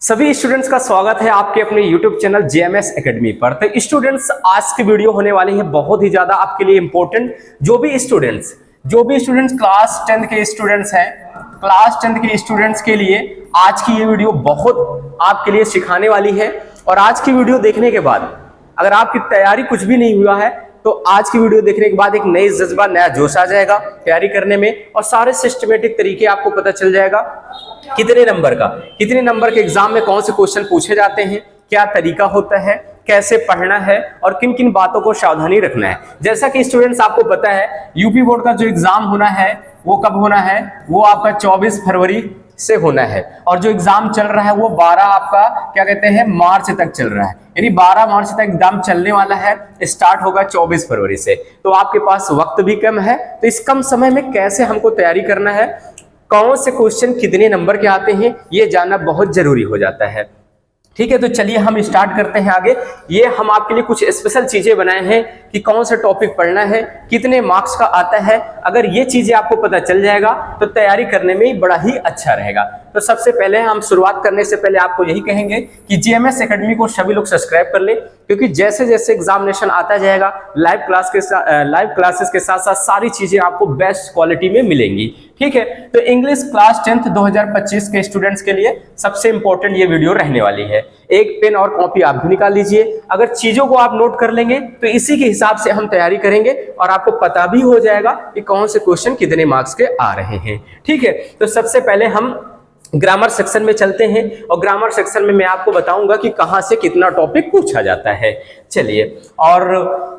सभी स्टूडेंट्स का स्वागत है आपके अपने YouTube चैनल JMS एकेडमी पर। तो स्टूडेंट्स, आज की वीडियो होने वाली है बहुत ही ज्यादा आपके लिए इंपॉर्टेंट। जो भी स्टूडेंट्स क्लास 10 के स्टूडेंट्स हैं, क्लास 10 के स्टूडेंट्स के लिए आज की ये वीडियो बहुत आपके लिए सिखाने वाली है। और आज की वीडियो देखने के बाद अगर आपकी तैयारी कुछ भी नहीं हुआ है तो आज की वीडियो देखने के बाद एक नई जज्बा, नया जोश आ जाएगा तैयारी करने में, और सारे सिस्टमेटिक तरीके आपको पता चल जाएगा कितने नंबर के एग्जाम में कौन से क्वेश्चन पूछे जाते हैं, क्या तरीका होता है, कैसे पढ़ना है और किन किन बातों को सावधानी रखना है। जैसा कि स्टूडेंट्स आपको पता है यूपी बोर्ड का जो एग्जाम होना है वो कब होना है, वो आपका 24 फरवरी से होना है। और जो एग्जाम चल रहा है वो 12 आपका क्या कहते हैं मार्च तक चल रहा है, यानी 12 मार्च तक एग्जाम चलने वाला है, स्टार्ट होगा 24 फरवरी से। तो आपके पास वक्त भी कम है, तो इस कम समय में कैसे हमको तैयारी करना है, कौन से क्वेश्चन कितने नंबर के आते हैं, ये जानना बहुत जरूरी हो जाता है। ठीक है, तो चलिए हम स्टार्ट करते हैं आगे। ये हम आपके लिए कुछ स्पेशल चीजें बनाए हैं कि कौन सा टॉपिक पढ़ना है, कितने मार्क्स का आता है। अगर ये चीजें आपको पता चल जाएगा तो तैयारी करने में बड़ा ही अच्छा रहेगा। तो सबसे पहले हम शुरुआत करने से पहले आपको यही कहेंगे कि JMS एकेडमी को सभी लोग सब्सक्राइब कर ले, क्योंकि जैसे जैसे एग्जामिनेशन आता जाएगा लाइव क्लासेस के साथ साथ सारी चीजें आपको बेस्ट क्वालिटी में मिलेंगी। ठीक है, तो इंग्लिश क्लास 10th 2025 के स्टूडेंट्स के लिए सबसे इंपॉर्टेंट ये वीडियो रहने वाली है। एक पेन और कॉपी आप भी निकाल लीजिए। अगर चीजों को आप नोट कर लेंगे तो इसी के हिसाब से हम तैयारी करेंगे और आपको पता भी हो जाएगा कि कौन से क्वेश्चन कितने मार्क्स के आ रहे हैं। ठीक है, तो सबसे पहले हम ग्रामर सेक्शन में चलते हैं और ग्रामर सेक्शन में मैं आपको बताऊंगा कि कहां से कितना टॉपिक पूछा जाता है। चलिए, और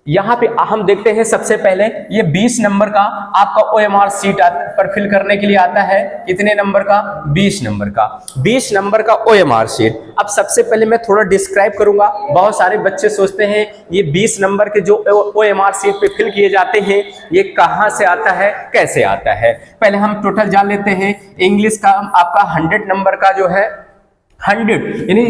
यहाँ पे हम देखते हैं सबसे पहले ये 20 नंबर का आपका OMR सीट पर फिल करने के लिए आता है। कितने नंबर का? 20 नंबर का OMR सीट। अब सबसे पहले मैं थोड़ा डिस्क्राइब करूंगा। बहुत सारे बच्चे सोचते हैं ये 20 नंबर के जो OMR सीट पे फिल किए जाते हैं ये कहाँ से आता है, कैसे आता है। पहले हम टोटल जान लेते हैं। इंग्लिश का आपका 100 नंबर का जो है 100 यानी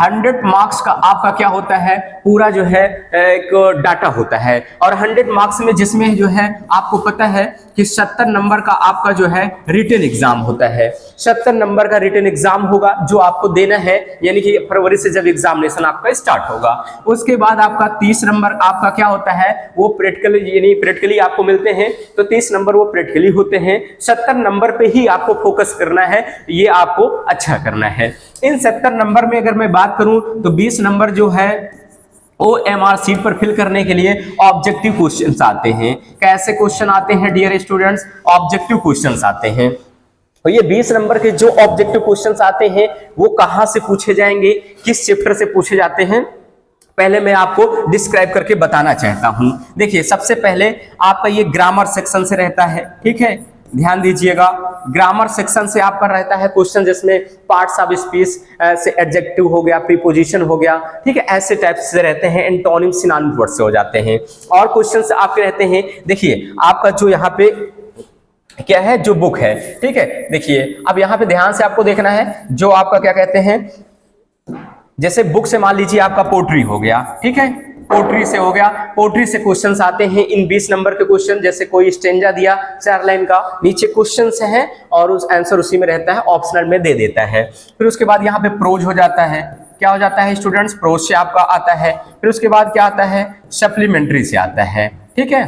100 मार्क्स का आपका क्या होता है, पूरा जो है एक डाटा होता है। और 100 मार्क्स में जिसमें जो है आपको पता है कि 70 नंबर का आपका जो है रिटन एग्जाम होता है। 70 नंबर का रिटन एग्जाम होगा जो आपको देना है, यानी कि फरवरी से जब एग्जामिनेशन आपका स्टार्ट होगा। उसके बाद आपका 30 नंबर आपका क्या होता है, वो प्रैक्टिकल यानी प्रैक्टिकली आपको मिलते हैं, तो 30 नंबर वो प्रैक्टिकली होते हैं। 70 नंबर पे ही आपको फोकस करना है, ये आपको अच्छा करना है। इन 70 नंबर में अगर मैं बात करूं तो 20 नंबर जो है OMR सीट पर फिल करने के लिए ऑब्जेक्टिव क्वेश्चंस आते हैं। कैसे क्वेश्चन आते हैं डियर स्टूडेंट्स? ऑब्जेक्टिव क्वेश्चंस आते हैं। तो ये 20 नंबर के जो ऑब्जेक्टिव क्वेश्चंस आते हैं वो कहां से पूछे जाएंगे, किस चैप्टर से पूछे जाते हैं, पहले मैं आपको डिस्क्राइब करके बताना चाहता हूं। देखिए, सबसे पहले आपका ये ग्रामर सेक्शन से रहता है। ठीक है, ध्यान दीजिएगा, ग्रामर सेक्शन से आपका रहता है क्वेश्चन जिसमें पार्ट्स ऑफ स्पीच से एडजेक्टिव हो गया, प्रीपोजिशन हो गया। ठीक है, ऐसे टाइप से रहते हैं। एंटोनिम सिनोनिम वर्ड से हो जाते हैं। और क्वेश्चंस आपके रहते हैं, देखिए आपका जो यहाँ पे क्या है, जो बुक है। ठीक है, देखिए अब यहाँ पे ध्यान से आपको देखना है, जो आपका क्या कहते हैं, जैसे बुक से मान लीजिए आपका पोट्री हो गया। ठीक है, पोट्री से हो गया, पोट्री से क्वेश्चंस आते हैं। इन 20 नंबर के क्वेश्चन, जैसे कोई स्टेंजा दिया 4 लाइन का, नीचे क्वेश्चंस है और उस आंसर उसी में रहता है, ऑप्शनल में दे देता है। फिर उसके बाद यहाँ पे प्रोज हो जाता है। क्या हो जाता है स्टूडेंट्स? प्रोज से आपका आता है। फिर उसके बाद क्या आता है, सप्लीमेंट्री से आता है। ठीक है,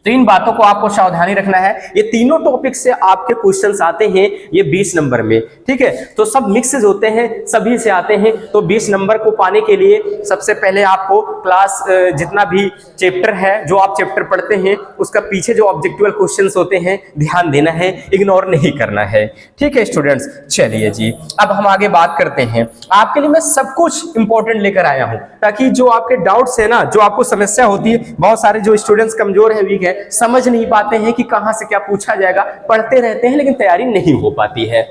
तो इन बातों को आपको सावधानी रखना है। ये तीनों टॉपिक से आपके क्वेश्चंस आते हैं ये 20 नंबर में। ठीक है, तो सब मिक्सेज होते हैं, सभी से आते हैं। तो 20 नंबर को पाने के लिए सबसे पहले आपको क्लास जितना भी चैप्टर है, जो आप चैप्टर पढ़ते हैं उसका पीछे जो ऑब्जेक्टिव क्वेश्चंस होते हैं ध्यान देना है, इग्नोर नहीं करना है। ठीक है स्टूडेंट्स, चलिए जी अब हम आगे बात करते हैं। आपके लिए मैं सब कुछ इंपॉर्टेंट लेकर आया हूं ताकि जो आपके डाउट्स है ना, जो आपको समस्या होती है, बहुत सारे जो स्टूडेंट्स कमजोर है, वीक है, समझ नहीं पाते हैं कि कहां से क्या पूछा जाएगा, पढ़ते रहते हैं लेकिन तैयारी नहीं हो पाती है।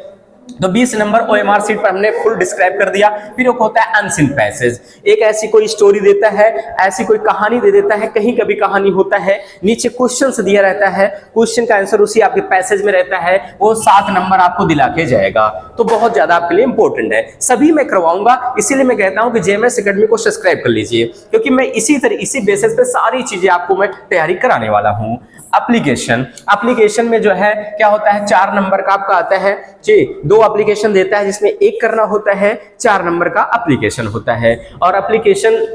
तो 20 नंबर OMR सीट पर हमने फुल डिस्क्राइब कर दिया। फिर एक होता है अनसीन पैसेज। एक ऐसी कोई स्टोरी देता है, ऐसी कोई कहानी दे देता है, कहीं कभी कहानी होता है, नीचे क्वेश्चंस दिया रहता है, क्वेश्चन का आंसर उसी आपके पैसेज में रहता है, वो 7 नंबर आपको दिला के जाएगा। तो बहुत ज्यादा आपके लिए इंपॉर्टेंट है, सभी मैं करवाऊंगा। इसीलिए मैं कहता हूं कि JMS एकेडमी को सब्सक्राइब कर लीजिए, क्योंकि मैं इसी बेसिस पे सारी चीजें आपको मैं तैयारी कराने वाला हूं। एप्लीकेशन में जो है क्या होता है, 4 नंबर का आपका आता है जी। 2 दो एप्लीकेशन देता है, जिसमें एक करना होता है 4 नंबर का एप्लीकेशन होता है। और एप्लीकेशन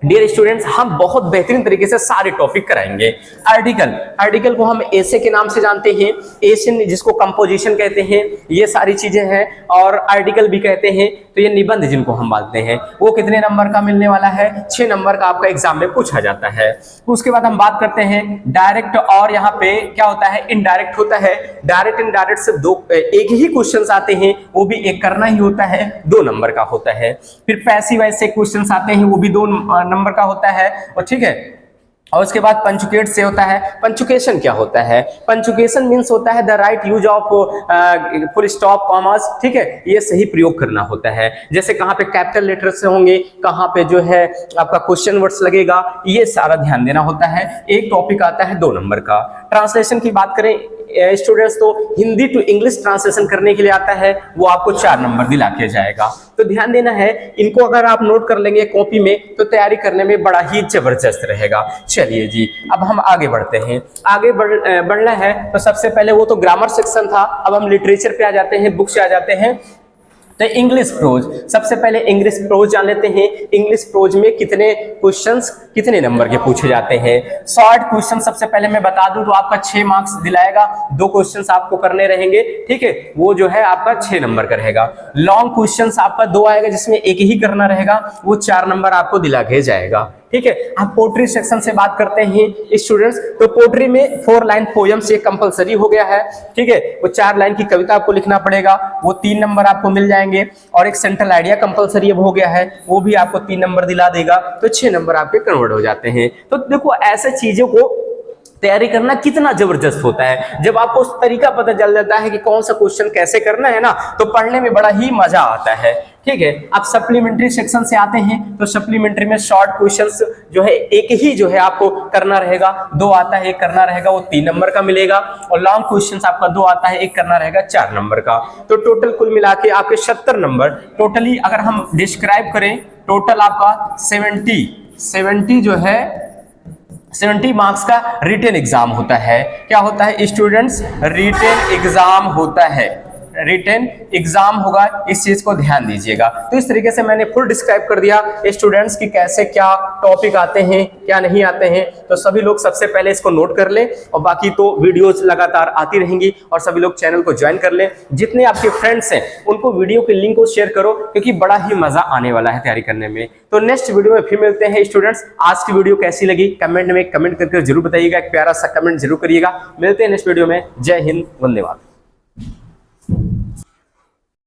डियर स्टूडेंट्स हम बहुत बेहतरीन तरीके से सारे टॉपिक कराएंगे। आर्टिकल को हम एसे के नाम से जानते हैं, एसे जिसको कंपोजिशन कहते हैं, ये सारी चीजें हैं। और आर्टिकल भी कहते हैं। तो ये निबंध जिनको हम बांटते हैं, वो कितने नंबर का मिलने वाला है? 6 नंबर का आपका एग्जाम में पूछा जाता है। उसके बाद हम बात करते हैं डायरेक्ट, और यहाँ पे क्या होता है? इनडायरेक्ट होता है। डायरेक्ट इनडायरेक्ट से एक ही क्वेश्चन आते हैं, वो भी एक करना ही होता है, 2 नंबर का होता है। फिर पैसिव ऐसे क्वेश्चन आते हैं, वो भी 2 नंबर का होता है। और ठीक है, और उसके बाद पंचुकेट से होता है। पंचुकेशन क्या होता है? पंचुकेशन मींस होता है the right use of full stop, commas. ठीक है, ये सही प्रयोग करना होता है। जैसे कहाँ पे कैपिटल लेटर से होंगे, कहाँ पे जो है आपका क्वेश्चन वर्ड्स लगेगा, ये सारा ध्यान देना होता है। एक टॉपिक आता है 2 नंबर का। ट्रांसलेशन की बात करें स्टूडेंट्स, तो हिंदी टू इंग्लिश ट्रांसलेशन करने के लिए आता है, वो आपको 4 नंबर दिला के जाएगा। तो ध्यान देना है, इनको अगर आप नोट कर लेंगे कॉपी में तो तैयारी करने में बड़ा ही जबरदस्त रहेगा। चलिए जी, अब हम आगे बढ़ते हैं। आगे बढ़ना है तो सबसे पहले वो तो ग्रामर सेक्शन था, अब हम लिटरेचर पे आ जाते हैं, बुक से आ जाते हैं। तो इंग्लिश प्रोज, सबसे पहले इंग्लिश प्रोज जान लेते हैं। इंग्लिश प्रोज में कितने क्वेश्चंस कितने नंबर के पूछे जाते हैं? शॉर्ट क्वेश्चन सबसे पहले मैं बता दूं तो आपका 6 मार्क्स दिलाएगा, 2 क्वेश्चंस आपको करने रहेंगे। ठीक है, वो जो है आपका 6 नंबर का रहेगा। लॉन्ग क्वेश्चंस आपका 2 आएगा, जिसमें एक ही करना रहेगा, वो 4 नंबर आपको दिला के जाएगा। ठीक है, आप पोट्री सेक्शन से बात करते हैं स्टूडेंट्स, तो पोट्री में 4 लाइन पोयम्स ये कंपलसरी हो गया है। ठीक है, वो 4 लाइन की कविता आपको लिखना पड़ेगा, वो 3 नंबर आपको मिल जाएंगे। और एक सेंट्रल आइडिया कंपलसरी अब हो गया है, वो भी आपको 3 नंबर दिला देगा, तो 6 नंबर आपके कन्वर्ट हो जाते हैं। तो देखो ऐसे चीजों को तैयारी करना कितना जबरदस्त होता है। जब आपको उस तरीका पता चल जाता है कि कौन सा क्वेश्चन कैसे करना है ना, तो पढ़ने में बड़ा ही मजा आता है। ठीक है, आप सप्लीमेंट्री सेक्शन से आते हैं, तो सप्लीमेंट्री में शॉर्ट क्वेश्चंस जो है एक ही जो है आपको करना रहेगा, 2 आता है, एक करना रहेगा, वो 3 नंबर का मिलेगा। और लॉन्ग क्वेश्चंस आपका 2 आता है, एक करना रहेगा, 4 नंबर का। तो टोटल कुल मिला के आपके 70 नंबर टोटली अगर हम डिस्क्राइब करें, टोटल आपका 70 जो है 70 मार्क्स का रिटन एग्जाम होता है। क्या होता है स्टूडेंट्स? रिटन एग्जाम होता है, रिटन एग्जाम होगा, इस चीज को ध्यान दीजिएगा। तो इस तरीके से मैंने फुल डिस्क्राइब कर दिया स्टूडेंट्स की कैसे क्या टॉपिक आते हैं, क्या नहीं आते हैं। तो सभी लोग सबसे पहले इसको नोट कर लें, और बाकी तो वीडियोस लगातार आती रहेंगी, और सभी लोग चैनल को ज्वाइन कर लें। जितने आपके फ्रेंड्स हैं उनको वीडियो के लिंक को शेयर करो, क्योंकि बड़ा ही मजा आने वाला है तैयारी करने में। तो नेक्स्ट वीडियो में फिर मिलते हैं स्टूडेंट्स। आज की वीडियो कैसी लगी कमेंट में कमेंट करके जरूर बताइएगा, एक प्यारा सा कमेंट जरूर करिएगा। मिलते हैं नेक्स्ट वीडियो में। जय हिंद, वंदे मातरम।